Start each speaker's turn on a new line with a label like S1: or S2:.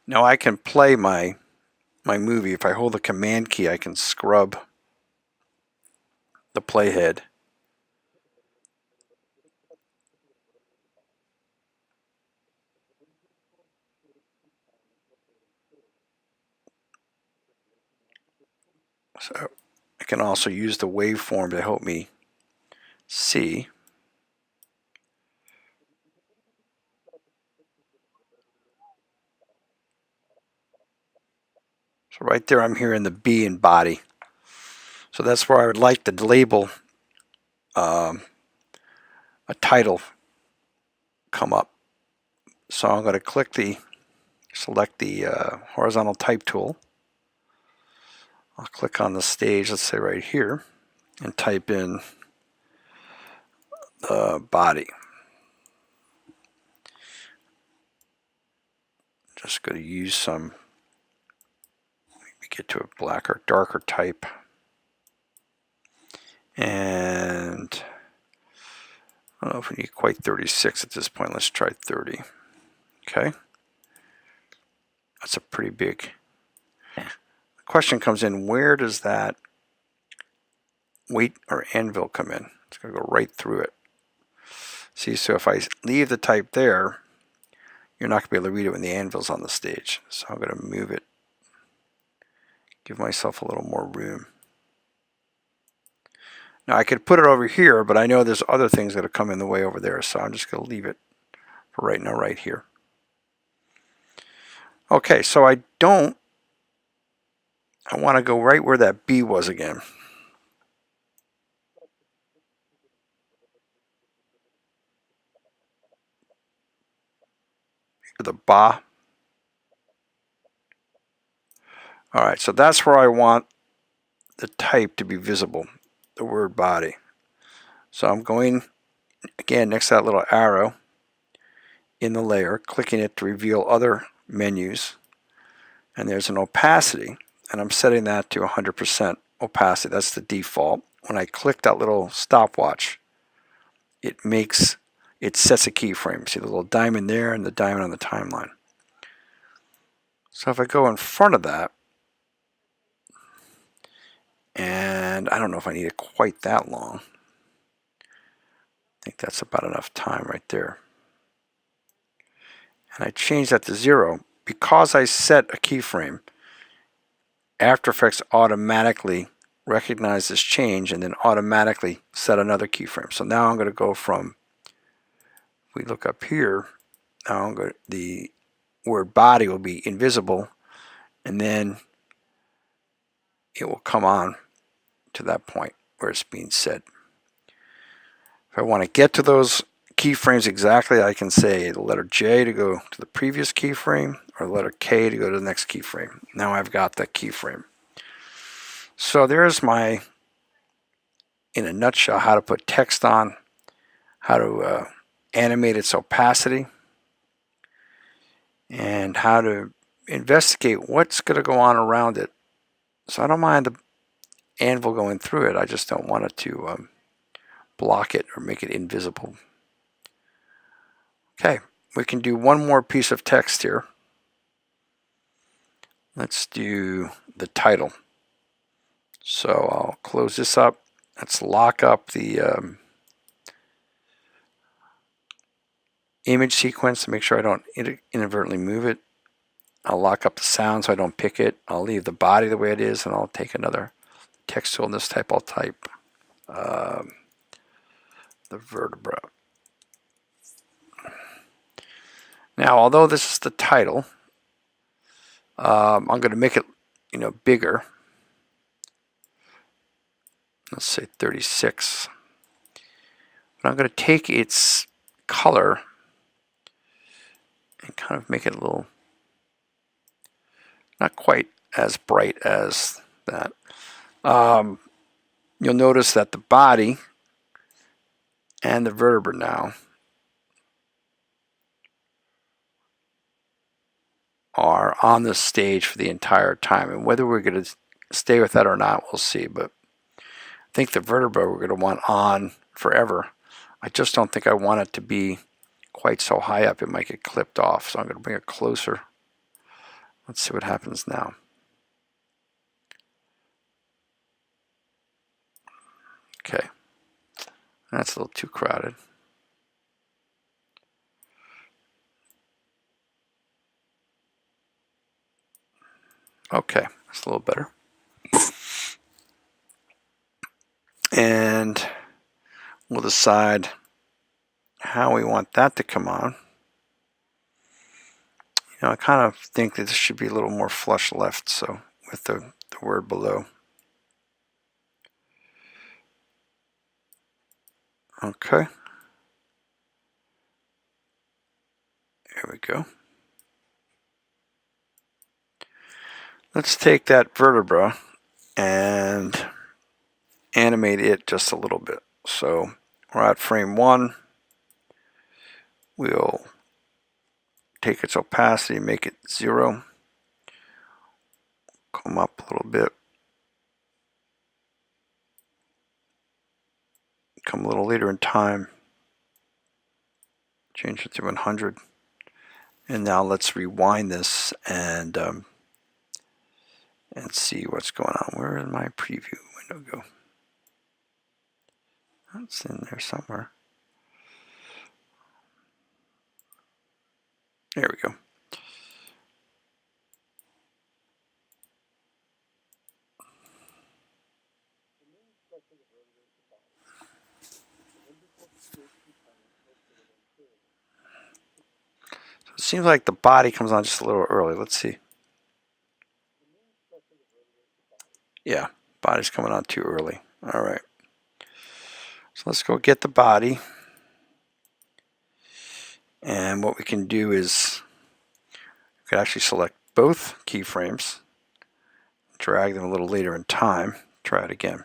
S1: Now I can play my movie. If I hold the command key, I can scrub the playhead. So I can also use the waveform to help me see. So right there I'm hearing the B in body. So that's where I would like to label a title come up. So I'm going to select the horizontal type tool. I'll click on the stage, let's say right here, and type in the body. Just going to use some, maybe get to a blacker, darker type. And I don't know if we need quite 36 at this point. Let's try 30. Okay. That's a pretty big. The question comes in, where does that weight or anvil come in? It's going to go right through it. See, so if I leave the type there, you're not going to be able to read it when the anvil's on the stage. So I'm going to move it, give myself a little more room. Now I could put it over here, but I know there's other things that have come in the way over there, so I'm just going to leave it for right now right here. Okay, so I want to go right where that B was again. The ba. All right, so that's where I want the type to be visible, the word body. So I'm going, again, next to that little arrow in the layer, clicking it to reveal other menus. And there's an opacity, and I'm setting that to 100% opacity. That's the default. When I click that little stopwatch, it sets a keyframe. See the little diamond there and the diamond on the timeline. So if I go in front of that, and I don't know if I need it quite that long. I think that's about enough time right there. And I change that to 0. Because I set a keyframe, After Effects automatically recognize this change and then automatically set another keyframe. So now I'm going to go from, if we look up here, now I'm going to, the word body will be invisible, and then it will come on to that point where it's being set. If I want to get to those keyframes exactly, I can say the letter J to go to the previous keyframe, or the letter K to go to the next keyframe. Now I've got the keyframe. So there's my, in a nutshell, how to put text on, how to animate its opacity, and how to investigate what's going to go on around it. So I don't mind the anvil going through it, I just don't want it to block it or make it invisible. Okay, we can do one more piece of text here. Let's do the title. So I'll close this up. Let's lock up the image sequence to make sure I don't inadvertently move it. I'll lock up the sound so I don't pick it. I'll leave the body the way it is, and I'll take another text tool in this type. I'll type the vertebra. Now, although this is the title, I'm going to make it, bigger. Let's say 36. But I'm going to take its color and kind of make it a little, not quite as bright as that. You'll notice that the body and the vertebra now are on the stage for the entire time. And whether we're going to stay with that or not, we'll see. But I think the vertebra we're going to want on forever. I just don't think I want it to be quite so high up. It might get clipped off. So I'm going to bring it closer Let's see what happens now. Okay, that's a little too crowded. Okay, that's a little better. And we'll decide how we want that to come on. You know, I kind of think that this should be a little more flush left, so with the word below. Okay. There we go. Let's take that vertebra and animate it just a little bit. So we're at frame 1. We'll take its opacity, make it 0. Come up a little bit. Come a little later in time. Change it to 100. And now let's rewind this and see what's going on. Where did my preview window go? It's in there somewhere. There we go. So it seems like the body comes on just a little early. Let's see. Yeah, body's coming on too early. All right. So let's go get the body. And what we can do is we could actually select both keyframes, drag them a little later in time, try it again.